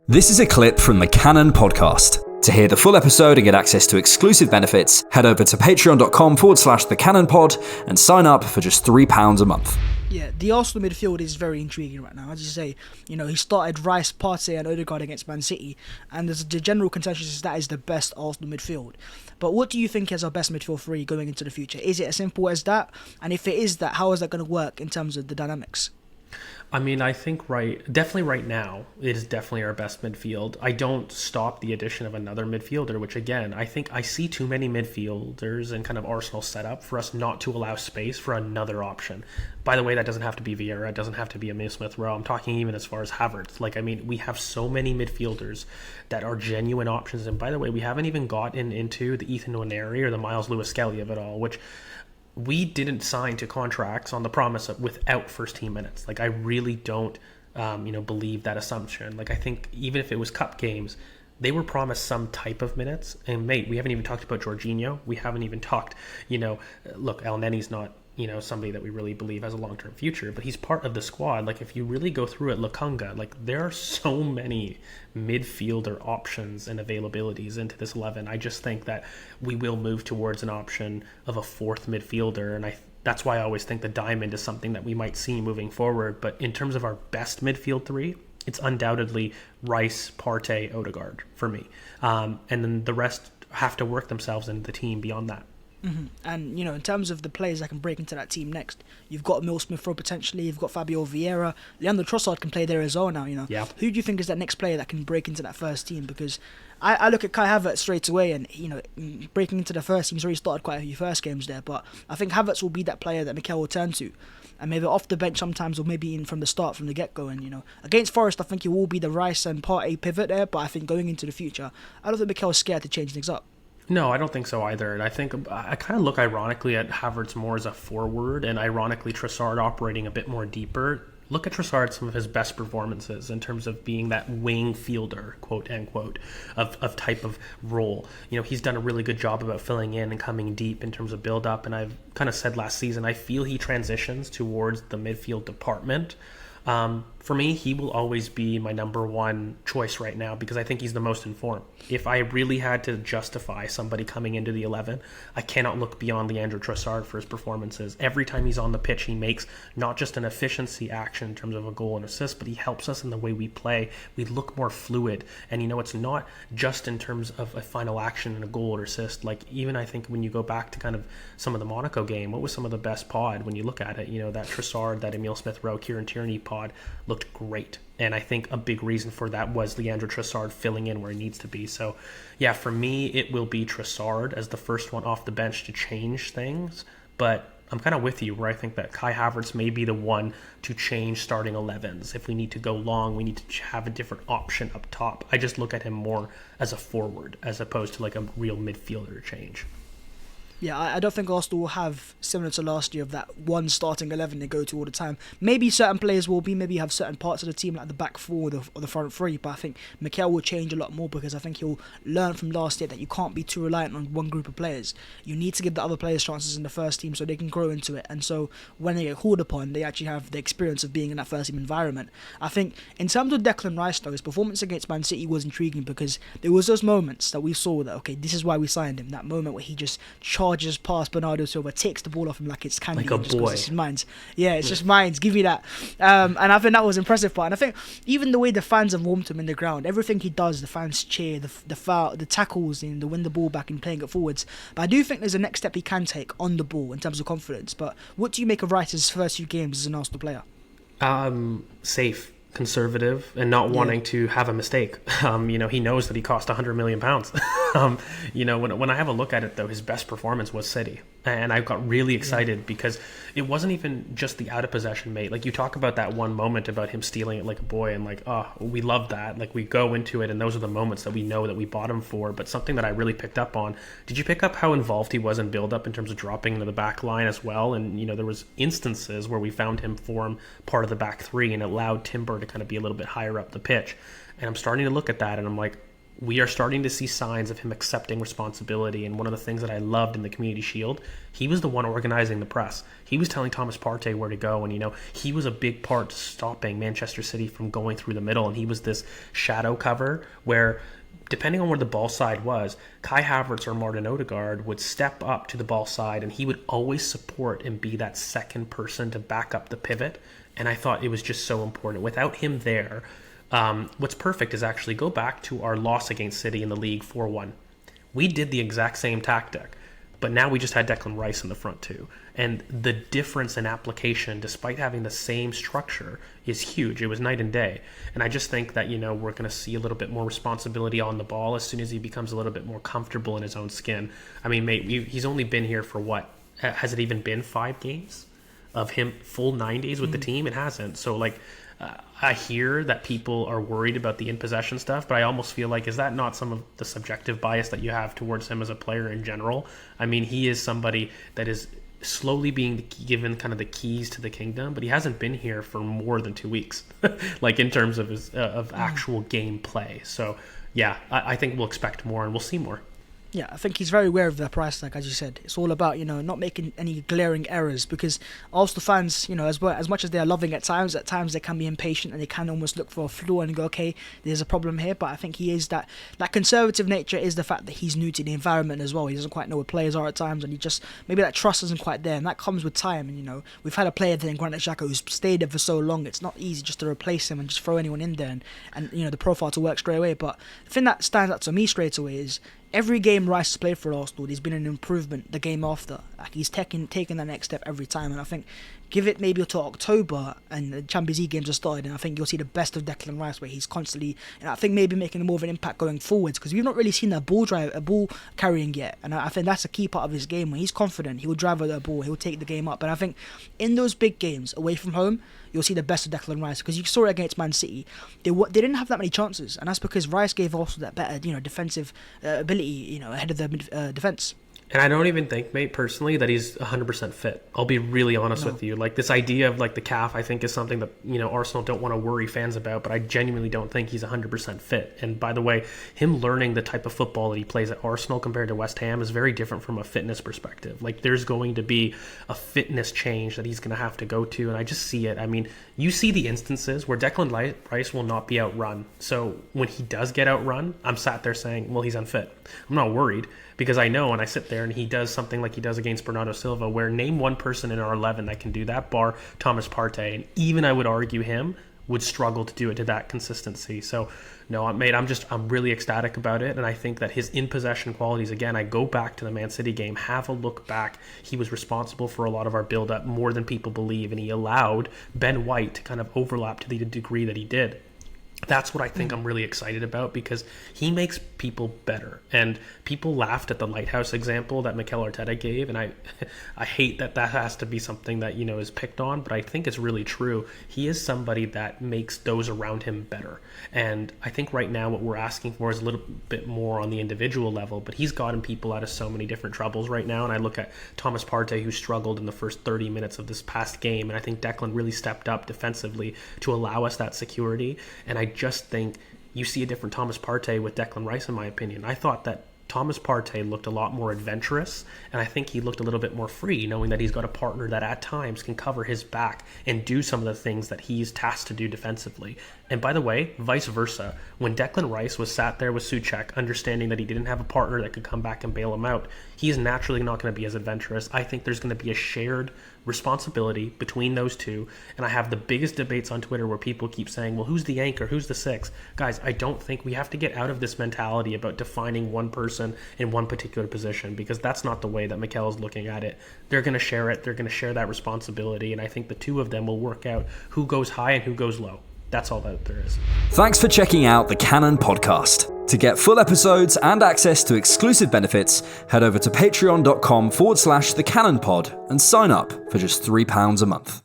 This is a clip from the Cannon podcast. To hear the full episode and get access to exclusive benefits, head over to patreon.com/thecannonpod and sign up for just £3 a month. Yeah, the Arsenal midfield is very intriguing right now. As you say, he started Rice, Partey and Odegaard against Man City, and the general consensus is that is the best Arsenal midfield. But what do you think is our best midfield three going into the future? Is it as simple as that? And if it is that, how is that going to work in terms of the dynamics? I mean, I think definitely right now, it is definitely our best midfield. I don't stop the addition of another midfielder, which again, I think I see too many midfielders and kind of Arsenal setup for us not to allow space for another option. By the way, that doesn't have to be Vieira, it doesn't have to be Emile Smith-Rowe. I'm talking even as far as Havertz. We have so many midfielders that are genuine options. And by the way, we haven't even gotten into the Ethan Nwaneri or the Miles Lewis-Skelly of it all, which we didn't sign to contracts on the promise of without first team minutes. I really don't, believe that assumption. I think even if it was cup games, they were promised some type of minutes. And mate, we haven't even talked about Jorginho. We haven't even talked, look, El Nenny's not, somebody that we really believe has a long-term future, but he's part of the squad. If you really go through it, Lukunga, there are so many midfielder options and availabilities into this 11. I just think that we will move towards an option of a fourth midfielder, and that's why I always think the diamond is something that we might see moving forward. But in terms of our best midfield three, it's undoubtedly Rice, Partey, Odegaard for me. And then the rest have to work themselves into the team beyond that. Mm-hmm. And, in terms of the players that can break into that team next, you've got Emile Smith-Rowe potentially, you've got Fabio Vieira, Leandro Trossard can play there as well now, Yeah. Who do you think is that next player that can break into that first team? Because I look at Kai Havertz straight away and, breaking into the first team, he's already started quite a few first games there, but I think Havertz will be that player that Mikel will turn to. And maybe off the bench sometimes, or maybe in from the start, from the get-go. And, against Forest, I think he will be the Rice and Partey pivot there, but I think going into the future, I don't think Mikel's scared to change things up. No, I don't think so either. And I think I kind of look ironically at Havertz more as a forward, and ironically Trossard operating a bit more deeper. Look at Trossard, some of his best performances in terms of being that wing fielder, quote unquote, of type of role. He's done a really good job about filling in and coming deep in terms of build up. And I've kind of said last season, I feel he transitions towards the midfield department. For me, he will always be my number one choice right now because I think he's the most informed. If I really had to justify somebody coming into the 11, I cannot look beyond Leandro Trossard for his performances. Every time he's on the pitch, he makes not just an efficiency action in terms of a goal and assist, but he helps us in the way we play. We look more fluid. And, it's not just in terms of a final action and a goal or assist. Even I think when you go back to kind of some of the Monaco game, what was some of the best pod when you look at it? That Trossard, that Emile Smith-Rowe, Kieran Tierney pod looked great. And I think a big reason for that was Leandro Trossard filling in where he needs to be. So, yeah, for me, it will be Trossard as the first one off the bench to change things. But I'm kind of with you where I think that Kai Havertz may be the one to change starting 11s. If we need to go long, we need to have a different option up top. I just look at him more as a forward as opposed to a real midfielder change. Yeah, I don't think Arsenal will have, similar to last year, of that one starting 11 they go to all the time. Maybe certain players will be, maybe you have certain parts of the team like the back four or the front three, but I think Mikel will change a lot more because I think he'll learn from last year that you can't be too reliant on one group of players. You need to give the other players chances in the first team so they can grow into it, and so when they get called upon, they actually have the experience of being in that first team environment. I think in terms of Declan Rice, though, his performance against Man City was intriguing because there was those moments that we saw that, okay, this is why we signed him, that moment where he just charges past Bernardo Silva, takes the ball off him like it's candy. Like a just boy. It's mines. Yeah, it's just mines. Give me that. And I think that was impressive part. And I think even the way the fans have warmed him in the ground, everything he does, the fans cheer, the foul, the tackles, and the win the ball back and playing it forwards. But I do think there's a next step he can take on the ball in terms of confidence. But what do you make of Rice's first few games as an Arsenal player? Safe, conservative, and not wanting to have a mistake. He knows that he cost £100 million. When I have a look at it, though, his best performance was City. And I got really excited because it wasn't even just the out of possession, mate. You talk about that one moment about him stealing it like a boy, and we love that. We go into it, and those are the moments that we know that we bought him for. But something that I really picked up on, did you pick up how involved he was in build-up in terms of dropping into the back line as well? And, there was instances where we found him form part of the back three and allowed Timber to kind of be a little bit higher up the pitch. And I'm starting to look at that, and I'm like, we are starting to see signs of him accepting responsibility. And one of the things that I loved in the Community Shield, he was the one organizing the press. He was telling Thomas Partey where to go. And, he was a big part to stopping Manchester City from going through the middle. And he was this shadow cover where, depending on where the ball side was, Kai Havertz or Martin Odegaard would step up to the ball side and he would always support and be that second person to back up the pivot. And I thought it was just so important. Without him there, what's perfect is actually go back to our loss against City in the league 4-1. We did the exact same tactic, but now we just had Declan Rice in the front too. And the difference in application, despite having the same structure, is huge. It was night and day. And I just think that, we're going to see a little bit more responsibility on the ball as soon as he becomes a little bit more comfortable in his own skin. I mean, mate, he's only been here for what? Has it even been 5 games of him full 9 days with the team? It hasn't. So, I hear that people are worried about the in-possession stuff, but I almost feel like, is that not some of the subjective bias that you have towards him as a player in general? I mean, he is somebody that is slowly being given kind of the keys to the kingdom, but he hasn't been here for more than 2 weeks, in terms of his of actual gameplay. So, yeah, I think we'll expect more and we'll see more. Yeah, I think he's very aware of the price tag, as you said. It's all about, not making any glaring errors, because Arsenal fans, as much as they are loving at times they can be impatient and they can almost look for a flaw and go, okay, there's a problem here. But I think he is that conservative nature is the fact that he's new to the environment as well. He doesn't quite know what players are at times, and maybe that trust isn't quite there, and that comes with time. And, we've had a player there in Granit Xhaka who's stayed there for so long. It's not easy just to replace him and just throw anyone in there and the profile to work straight away. But the thing that stands out to me straight away is, every game Rice has played for Arsenal, there's been an improvement the game after. He's taking that next step every time, and I think give it maybe until October and the Champions League games are started, and I think you'll see the best of Declan Rice, where he's constantly, and I think maybe making more of an impact going forwards, because we've not really seen that ball carrying yet, and I think that's a key part of his game. When he's confident, he will drive with the ball, he'll take the game up, and I think in those big games away from home, you'll see the best of Declan Rice, because you saw it against Man City. They didn't have that many chances, and that's because Rice gave also that better, defensive ability, ahead of the defense. And I don't even think, mate, personally, that he's 100% fit. I'll be really honest with you. This idea of the calf, I think, is something that, Arsenal don't want to worry fans about, but I genuinely don't think he's 100% fit. And by the way, him learning the type of football that he plays at Arsenal compared to West Ham is very different from a fitness perspective. There's going to be a fitness change that he's going to have to go to, and I just see it. I mean, you see the instances where Declan Rice will not be outrun. So when he does get outrun, I'm sat there saying, well, he's unfit. I'm not worried, because I know, and I sit there and he does something like he does against Bernardo Silva, where name one person in our 11 that can do that, bar Thomas Partey, and even I would argue him would struggle to do it to that consistency. So no, mate, I'm really ecstatic about it, and I think that his in-possession qualities, again, I go back to the Man City game, have a look back. He was responsible for a lot of our build-up more than people believe, and he allowed Ben White to kind of overlap to the degree that he did. That's what I think I'm really excited about, because he makes people better. And people laughed at the lighthouse example that Mikel Arteta gave, and I hate that has to be something that is picked on, but I think it's really true. He is somebody that makes those around him better. And I think right now what we're asking for is a little bit more on the individual level, but he's gotten people out of so many different troubles right now. And I look at Thomas Partey, who struggled in the first 30 minutes of this past game, and I think Declan really stepped up defensively to allow us that security. And I just think you see a different Thomas Partey with Declan Rice, in my opinion. I thought that Thomas Partey looked a lot more adventurous, and I think he looked a little bit more free, knowing that he's got a partner that at times can cover his back and do some of the things that he's tasked to do defensively. And by the way, vice versa, when Declan Rice was sat there with Souček, understanding that he didn't have a partner that could come back and bail him out, he's naturally not going to be as adventurous. I think there's going to be a shared responsibility between those two, and I have the biggest debates on Twitter where people keep saying, well, who's the anchor, who's the six? Guys, I don't think we have to get out of this mentality about defining one person in one particular position, because that's not the way that Mikel is looking at it. They're going to share it, they're going to share that responsibility, and I think the two of them will work out who goes high and who goes low. That's all that there is. Thanks for checking out the Cannon Podcast. To get full episodes and access to exclusive benefits, head over to patreon.com/thecannonpod and sign up for just £3 a month.